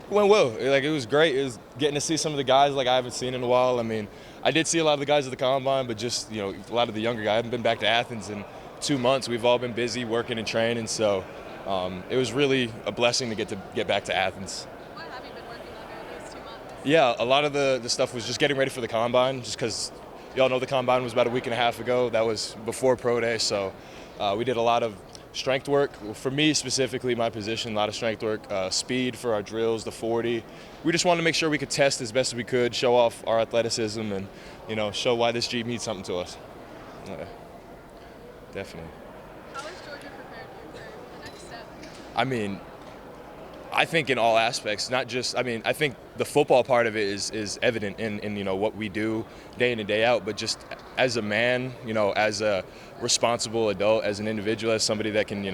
It went well. It was great. It was getting to see some of the guys like I haven't seen in a while. I mean, I did see a lot of the guys at the combine, but just a lot of the younger guys. I haven't been back to Athens in 2 months. We've all been busy working and training, so it was really a blessing to get back to Athens. What have you been working on during those 2 months? Yeah, a lot of the stuff was just getting ready for the combine, just because y'all know the combine was about a week and a half ago. That was before pro day, so we did a lot of strength work. For me specifically, my position, a lot of strength work, speed for our drills, the 40. We just wanted to make sure we could test as best as we could, show off our athleticism, and show why this Jeep means something to us. Yeah, definitely. How has Georgia prepared you for the next step? I mean, I think in all aspects, not just. I mean, I think the football part of it is evident in what we do day in and day out. But just as a man, as a responsible adult, as an individual, as somebody that can,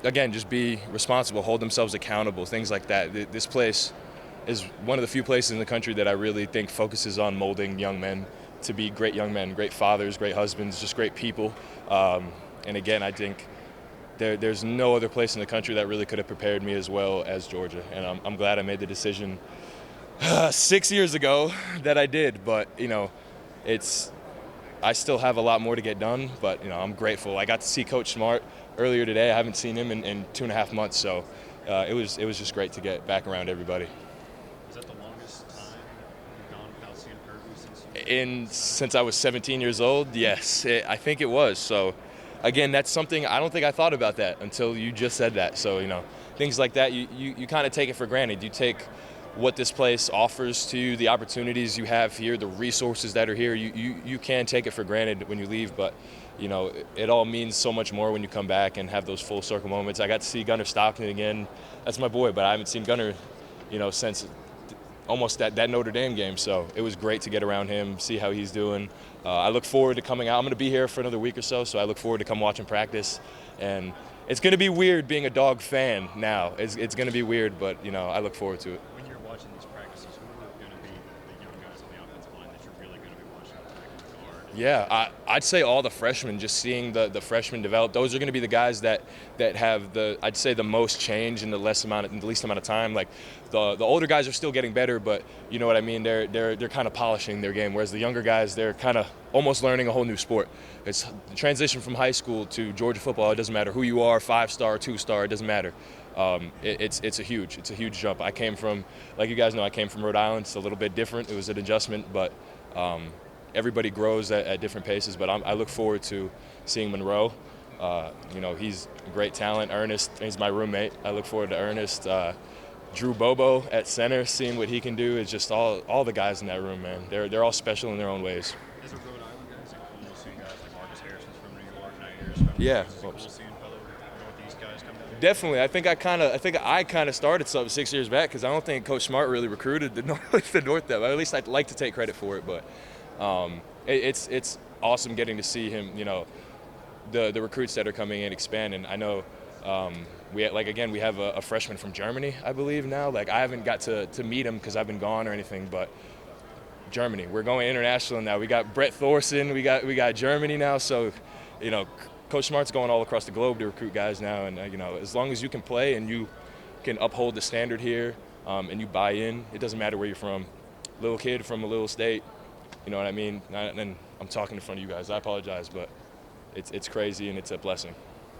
again, just be responsible, hold themselves accountable, things like that. This place is one of the few places in the country that I really think focuses on molding young men to be great young men, great fathers, great husbands, just great people. And again, I think there's no other place in the country that really could have prepared me as well as Georgia. And I'm glad I made the decision 6 years ago that I did. But, I still have a lot more to get done. But, I'm grateful. I got to see Coach Smart earlier today. I haven't seen him in 2.5 months. So it was just great to get back around everybody. Is that the longest time you've gone without seeing Kirby Since I was 17 years old? Yes, I think it was. So. Again, that's something I don't think I thought about that until you just said that. So, things like that, you kind of take it for granted. You take what this place offers to you, the opportunities you have here, the resources that are here. You can take it for granted when you leave, but, it all means so much more when you come back and have those full circle moments. I got to see Gunnar Stockton again. That's my boy, but I haven't seen Gunnar, since almost that Notre Dame game. So it was great to get around him, see how he's doing. I look forward to coming out. I'm going to be here for another week or so I look forward to come watching practice. And it's going to be weird being a Dog fan now. It's going to be weird, but, I look forward to it. When you're watching these practices, who are going to be the young guys on the offensive line that you're really going to be watching back in the guard? Yeah, I'd say all the freshmen, just seeing the freshmen develop. Those are going to be the guys that have I'd say the most change in the least amount of time. Like the older guys are still getting better, but you know what I mean. They're kind of polishing their game, whereas the younger guys, they're kind of almost learning a whole new sport. It's the transition from high school to Georgia football. It doesn't matter who you are, 5-star, 2-star. It doesn't matter. It's a huge jump. I came from, like you guys know, I came from Rhode Island. It's a little bit different. It was an adjustment, but. Everybody grows at different paces, but I look forward to seeing Monroe. He's a great talent. Ernest, he's my roommate. I look forward to Ernest. Drew Bobo at center, seeing what he can do. Is just all the guys in that room, man. They're all special in their own ways. As a Rhode Island guy, is it cool seeing guys like Marcus Harrison's from New York, now you're from Yeah. Is it cool seeing fellow Northeast guys come down? Definitely. I think I kind of started something 6 years back because I don't think Coach Smart really recruited the North that. At least I'd like to take credit for it, but. It's awesome getting to see him, the recruits that are coming in expand. And I know we have a freshman from Germany, I believe now. Like I haven't got to meet him because I've been gone or anything, but Germany, we're going international now. We got Brett Thorson, we got Germany now. So, Coach Smart's going all across the globe to recruit guys now. And as long as you can play and you can uphold the standard here and you buy in, it doesn't matter where you're from. Little kid from a little state. You know what I mean? And I'm talking in front of you guys. I apologize, but it's crazy and it's a blessing.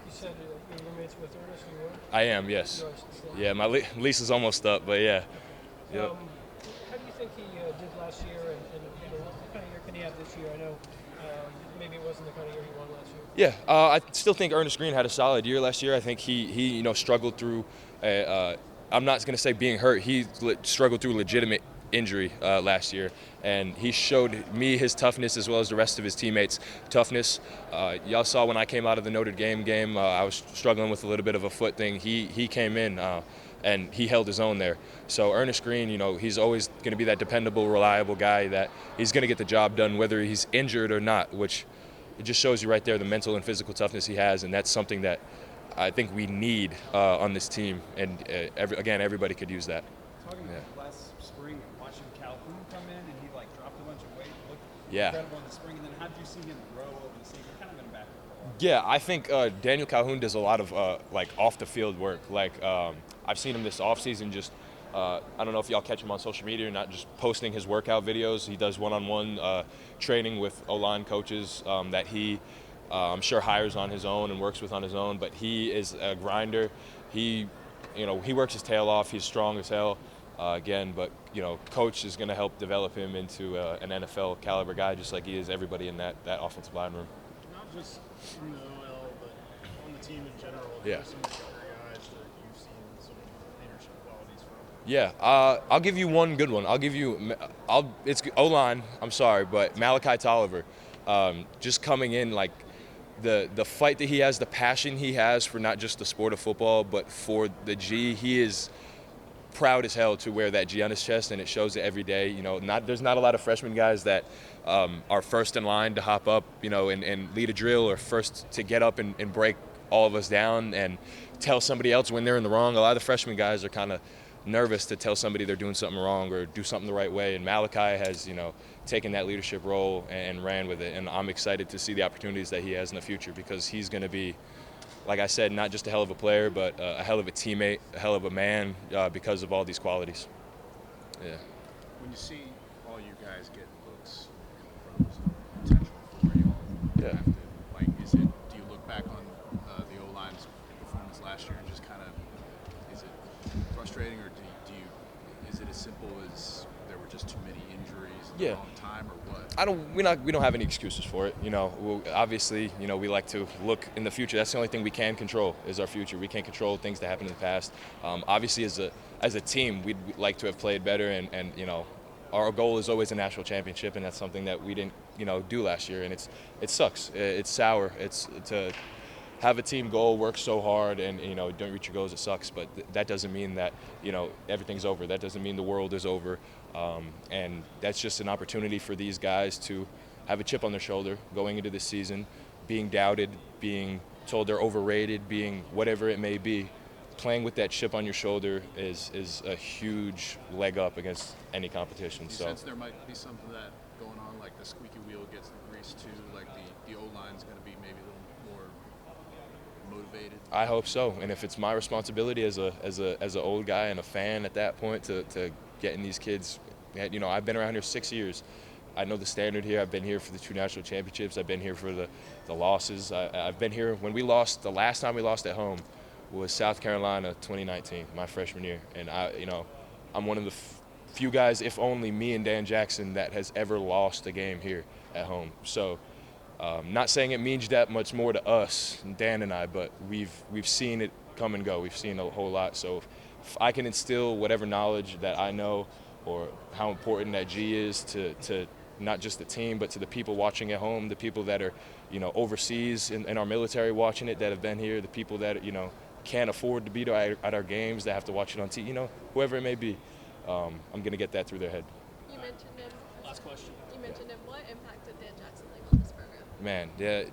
You said you're roommates with Ernest. You were? I am, yes. Yeah, my lease is almost up, but yeah. Yep. How do you think he did last year, and what kind of year can he have this year? I know maybe it wasn't the kind of year he won last year. Yeah, I still think Ernest Green had a solid year last year. I think he struggled through. I'm not going to say being hurt. He struggled through legitimate injury last year, and he showed me his toughness as well as the rest of his teammates' toughness. Y'all saw when I came out of the Notre Dame game, I was struggling with a little bit of a foot thing. He came in and he held his own there. So Ernest Green, he's always going to be that dependable, reliable guy that he's going to get the job done whether he's injured or not, which it just shows you right there the mental and physical toughness he has, and that's something that I think we need on this team, and everybody could use that. Talking last spring, watching Calhoun come in and he dropped a bunch of weight, looked Yeah. incredible in the spring, and then how did you see him grow over the season? Kind of been back for a while. Yeah, I think Daniel Calhoun does a lot of off the field work. I've seen him this offseason just. I don't know if y'all catch him on social media or not, just posting his workout videos. He does one-on-one training with O-line coaches that he, I'm sure, hires on his own and works with on his own. But he is a grinder. He works his tail off. He's strong as hell. Again, but coach is going to help develop him into an NFL caliber guy, just like he is everybody in that offensive line room. Not just in the OL, but on the team in general. Yeah. Some of the younger guys that you've seen some leadership qualities from. Yeah, I'll give you one good one. It's O-line. I'm sorry, but Malachi Tolliver, just coming in like the fight that he has, the passion he has for not just the sport of football, but for the G. He is proud as hell to wear that G on his chest, and it shows it every day. There's not a lot of freshman guys that are first in line to hop up, and lead a drill, or first to get up and break all of us down and tell somebody else when they're in the wrong. A lot of the freshman guys are kind of nervous to tell somebody they're doing something wrong or do something the right way, and Malachi has taken that leadership role and ran with it, and I'm excited to see the opportunities that he has in the future, because he's going to be, like I said, not just a hell of a player, but a hell of a teammate, a hell of a man, because of all these qualities. Yeah. When you see all you guys get looks in the pros, potential for where you all Yeah. drafted, do you look back on the O-line's performance last year and just kind of, is it frustrating, or is it as simple as there were just too many injuries at the wrong time, or what? We don't have any excuses for it. Obviously, we like to look in the future. That's the only thing we can control is our future. We can't control things that happen in the past. Obviously, as a team, we'd like to have played better, and our goal is always a national championship, and that's something that we didn't do last year, and it sucks. It's sour. It's to have a team goal, work so hard, and don't reach your goals. It sucks, but that doesn't mean that everything's over. That doesn't mean the world is over, and that's just an opportunity for these guys to have a chip on their shoulder going into this season, being doubted, being told they're overrated, being whatever it may be. Playing with that chip on your shoulder is a huge leg up against any competition. Do you sense there might be some of that going on, like the squeaky wheel gets the grease too, like the O-line's going to be maybe a little more motivated? I hope so, and if it's my responsibility as a old guy and a fan at that point to getting these kids, I've been around here 6 years. I know the standard here. I've been here for the 2 national championships. I've been here for the losses. I've been here when we lost. The last time we lost at home was South Carolina 2019, my freshman year, and I'm one of the few guys, if only me and Dan Jackson, that has ever lost a game here at home. So, not saying it means that much more to us, Dan and I, but we've seen it come and go. We've seen a whole lot. So, if I can instill whatever knowledge that I know, or how important that G is to not just the team, but to the people watching at home, the people that are, overseas in our military watching it, that have been here, the people that, can't afford to be at our games, that have to watch it on TV, whoever it may be. I'm going to get that through their head. You mentioned him. Last question. You mentioned him. What impact did Dan Jackson leave on this program? Man, yeah,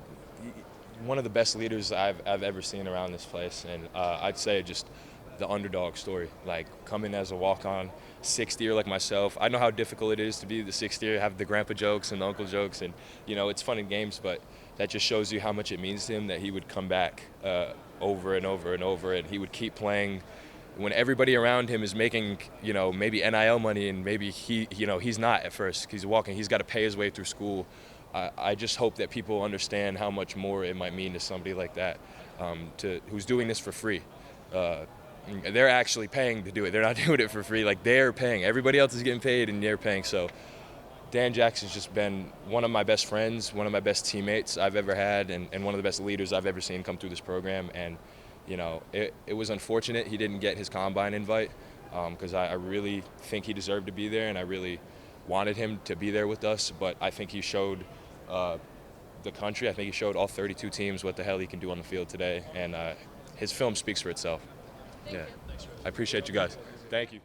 one of the best leaders I've ever seen around this place, and I'd say just the underdog story. Like, coming as a walk-on, sixth year like myself. I know how difficult it is to be the sixth year, have the grandpa jokes and the uncle jokes, and it's fun in games, but that just shows you how much it means to him that he would come back over and over and over, and he would keep playing when everybody around him is making, maybe NIL money, and maybe he's not at first. He's walking. He's got to pay his way through school. I just hope that people understand how much more it might mean to somebody like that, who's doing this for free. They're actually paying to do it. They're not doing it for free. Like, they're paying. Everybody else is getting paid, and they're paying. So Dan Jackson's just been one of my best friends, one of my best teammates I've ever had, and one of the best leaders I've ever seen come through this program. And, it was unfortunate he didn't get his combine invite, because I really think he deserved to be there, and I really wanted him to be there with us. But I think he showed the country, I think he showed all 32 teams what the hell he can do on the field today. And his film speaks for itself. Thank you. I appreciate you guys. Thank you.